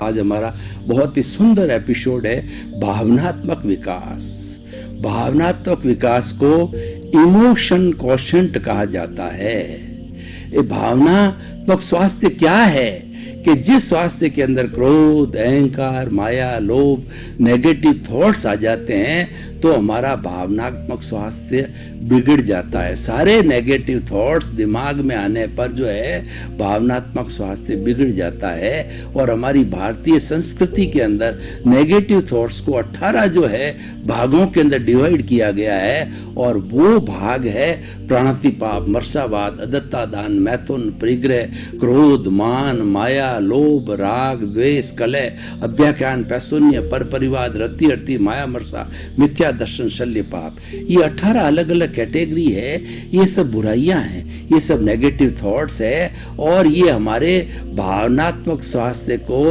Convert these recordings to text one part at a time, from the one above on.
आज हमारा बहुत ही सुंदर एपिसोड है भावनात्मक विकास। भावनात्मक विकास को इमोशन क्वोशंट कहा जाता है। ये भावनात्मक स्वास्थ्य क्या है कि जिस स्वास्थ्य के अंदर क्रोध, अहंकार, माया, लोभ, नेगेटिव थॉट्स आ जाते हैं तो हमारा भावनात्मक स्वास्थ्य बिगड़ जाता है। सारे नेगेटिव थॉट्स दिमाग में आने पर जो है भावनात्मक स्वास्थ्य बिगड़ जाता है। और हमारी भारतीय संस्कृति के अंदर नेगेटिव थॉट्स को 18 जो है भागों के अंदर डिवाइड किया गया है और वो भाग है प्राणातिपात, मर्सावाद, अदत्ता दान, मैथुन, परिग्रह, क्रोध, मान, माया, लोभ, राग, द्वेष, कलह, अभ्याख्यान, पैशून्य, पर परिवाद, रति अर्थी, माया, मर्सा, मिथ्या दर्शन, शल्य, पाप। ये 18 अलग अलग कैटेगरी है। ये सब बुराइयां हैं, ये सब नेगेटिव थॉट्स है और ये हमारे भावनात्मक स्वास्थ्य को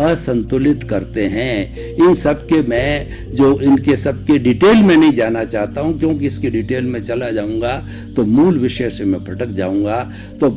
असंतुलित करते हैं। इन सब के मैं जो इनके सबके डिटेल में नहीं जाना चाहता हूं क्योंकि इसके डिटेल में चला जाऊंगा तो मूल विषय से मैं भटक जाऊंगा। तो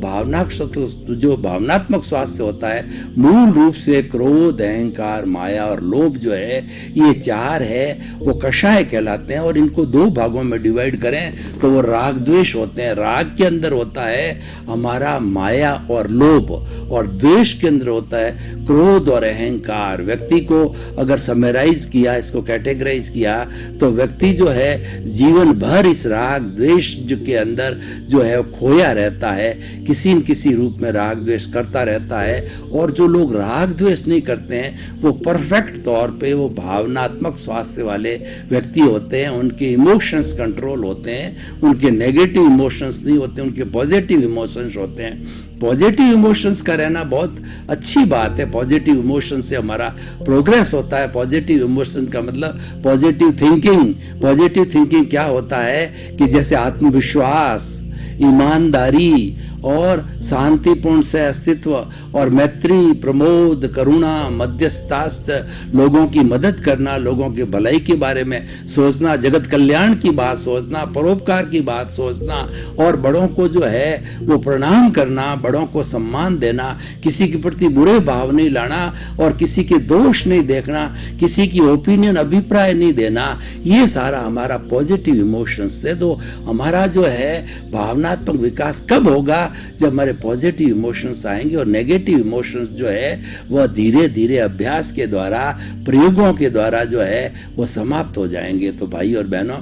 जो भावनात्मक स्वास्थ्य होता है मूल रूप से क्रोध, अहंकार, माया और लोभ जो है ये 4 है वो कषाय कहलाते हैं। और इनको 2 भागों में डिवाइड करें तो वो राग द्वेष होते हैं। राग के अंदर होता है हमारा माया और लोभ और द्वेष के अंदर होता है क्रोध और अहंकार। व्यक्ति को अगर समराइज किया, इसको कैटेगराइज किया तो व्यक्ति जो है जीवन भर इस राग द्वेष के अंदर जो है खोया रहता है, किसी न किसी रूप में राग द्वेष करता रहता है। और जो लोग राग द्वेष नहीं करते हैं वो परफेक्ट तौर पे वो भावनात्मक स्वास्थ्य वाले व्यक्ति होते हैं। उनके इमोशंस कंट्रोल होते हैं, उनके नेगेटिव इमोशंस नहीं होते, उनके पॉजिटिव इमोशंस होते हैं। पॉजिटिव इमोशंस का रहना बहुत अच्छी बात है। पॉजिटिव इमोशन से हमारा प्रोग्रेस होता है। पॉजिटिव इमोशन का मतलब पॉजिटिव थिंकिंग। पॉजिटिव थिंकिंग क्या होता है कि जैसे आत्मविश्वास, ईमानदारी और शांतिपूर्ण से अस्तित्व और मैत्री, प्रमोद, करुणा, मध्यस्थास्थ, लोगों की मदद करना, लोगों की भलाई के बारे में सोचना, जगत कल्याण की बात सोचना, परोपकार की बात सोचना और बड़ों को जो है वो प्रणाम करना, बड़ों को सम्मान देना, किसी के प्रति बुरे भाव नहीं लाना और किसी के दोष नहीं देखना, किसी की ओपिनियन, अभिप्राय नहीं देना, ये सारा हमारा पॉजिटिव इमोशंस थे। तो हमारा जो है भावनात्मक विकास कब होगा? जब हमारे पॉजिटिव इमोशंस आएंगे और नेगेटिव इमोशंस जो है वह धीरे धीरे अभ्यास के द्वारा, प्रयोगों के द्वारा जो है वो समाप्त हो जाएंगे। तो भाई और बहनों,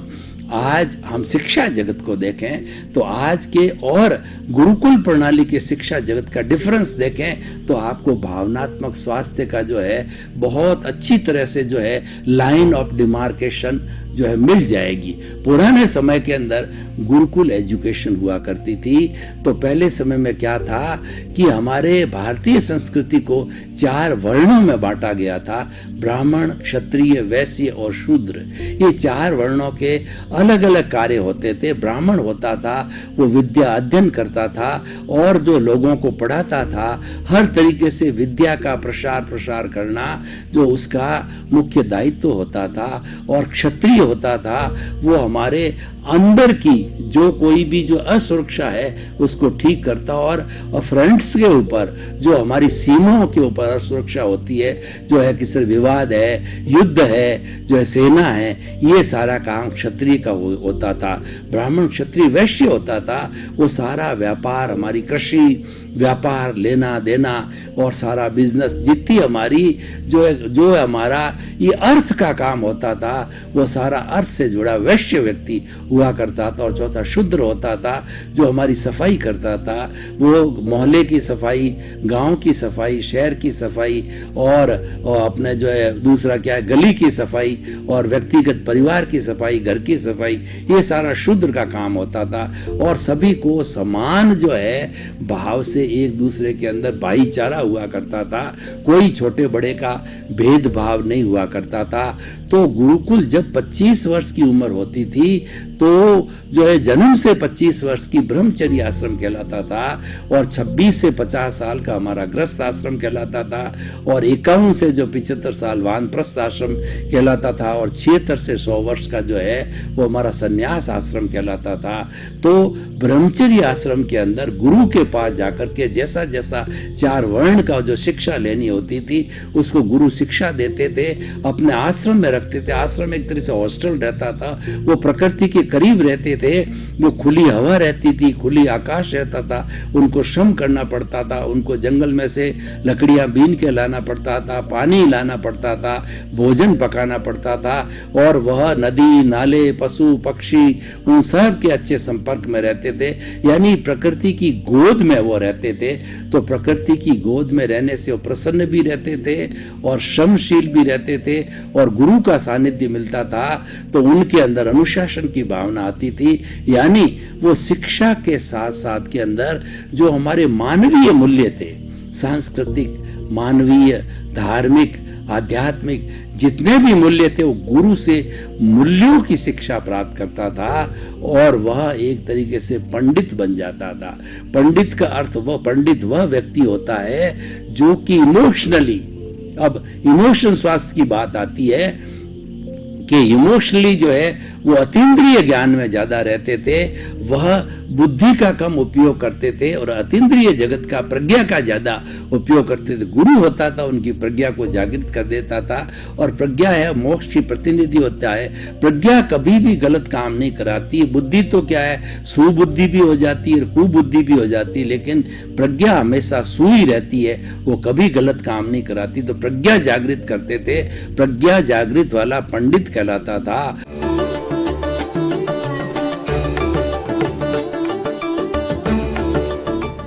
आज हम शिक्षा जगत को देखें तो आज के और गुरुकुल प्रणाली के शिक्षा जगत का डिफरेंस देखें तो आपको भावनात्मक स्वास्थ्य का जो है बहुत अच्छी तरह से जो है लाइन ऑफ डिमार्केशन जो है मिल जाएगी। पुराने समय के अंदर गुरुकुल एजुकेशन हुआ करती थी तो पहले समय में क्या था कि हमारे भारतीय संस्कृति को 4 वर्णों में बांटा गया था, ब्राह्मण, क्षत्रिय, वैश्य और शूद्र। ये 4 वर्णों के अलग अलग कार्य होते थे। ब्राह्मण होता था वो विद्या अध्ययन करता था और जो लोगों को पढ़ाता था, हर तरीके से विद्या का प्रसार करना जो उसका मुख्य दायित्व होता था। और क्षत्रिय होता था वो हमारे अंदर की जो कोई भी जो असुरक्षा है उसको ठीक करता और फ्रंट्स के ऊपर जो हमारी सीमाओं के ऊपर असुरक्षा होती है, जो है किसी विवाद है, युद्ध है, जो है सेना है, ये सारा काम क्षत्रिय का होता था। ब्राह्मण, क्षत्रिय, वैश्य होता था वो सारा व्यापार, हमारी कृषि, व्यापार, लेना देना और सारा बिजनेस, जितनी हमारी जो हमारा ये अर्थ का काम होता था वो सारा अर्थ से जुड़ा वैश्य व्यक्ति हुआ करता था। और चौथा शूद्र होता था जो हमारी सफाई करता था, वो मोहल्ले की सफाई, गांव की सफाई, शहर की सफाई और अपने जो है दूसरा क्या है गली की सफाई और व्यक्तिगत परिवार की सफाई, घर की सफाई, ये सारा शूद्र का काम होता था। और सभी को समान जो है भाव से एक दूसरे के अंदर भाईचारा हुआ करता था, कोई छोटे बड़े का भेदभाव नहीं हुआ करता था। तो गुरुकुल जब 25 वर्ष की उम्र होती थी तो वो जो है जन्म से 25 वर्ष की ब्रह्मचर्य आश्रम कहलाता था, और 26 से 50 साल का हमारा गृहस्थ आश्रम कहलाता था, और 51 से जो 75 साल वानप्रस्थ आश्रम कहलाता था, और 76 से 100 वर्ष का जो है वो हमारा संन्यास आश्रम कहलाता था। तो ब्रह्मचर्य आश्रम के अंदर गुरु के पास जाकर के जैसा जैसा 4 वर्ण का जो शिक्षा लेनी होती थी उसको गुरु शिक्षा देते थे, अपने आश्रम में रखते थे। आश्रम एक तरह से हॉस्टल रहता था, वो प्रकृति के करीब रहते थे, वो खुली हवा रहती थी, खुली आकाश रहता था, उनको श्रम करना पड़ता था, उनको जंगल में से लकड़ियां बीन के लाना पड़ता था, पानी लाना पड़ता था, भोजन पकाना पड़ता था, और वह नदी नाले पशु पक्षी उन सब के अच्छे संपर्क में रहते थे, यानी प्रकृति की गोद में वो रहते थे। तो प्रकृति की गोद में रहने से वो प्रसन्न भी रहते थे और श्रमशील भी रहते थे, और गुरु का सानिध्य मिलता था तो उनके अंदर अनुशासन की भावना आती थी। यानी वो शिक्षा के साथ साथ के अंदर जो हमारे मानवीय मूल्य थे, सांस्कृतिक, मानवीय, धार्मिक, आध्यात्मिक जितने भी मूल्य थे वो गुरु से मूल्यों की शिक्षा प्राप्त करता था, और वह एक तरीके से पंडित बन जाता था। पंडित का अर्थ वह व्यक्ति होता है जो कि इमोशनली, अब इमोशन स्वास्थ्य की बात आती है कि इमोशनली जो है वो अतीन्द्रिय ज्ञान में ज्यादा रहते थे, वह बुद्धि का कम उपयोग करते थे और अतीन्द्रिय जगत का, प्रज्ञा का ज्यादा उपयोग करते थे। गुरु होता था उनकी प्रज्ञा को जागृत कर देता था, और प्रज्ञा है मोक्ष की प्रतिनिधि होता है। प्रज्ञा कभी भी गलत काम नहीं कराती। बुद्धि तो क्या है, सुबुद्धि भी हो जाती है और कुबुद्धि भी हो जाती है, लेकिन प्रज्ञा हमेशा सुई रहती है, वो कभी गलत काम नहीं कराती। तो प्रज्ञा जागृत करते थे, प्रज्ञा जागृत वाला पंडित कहलाता था।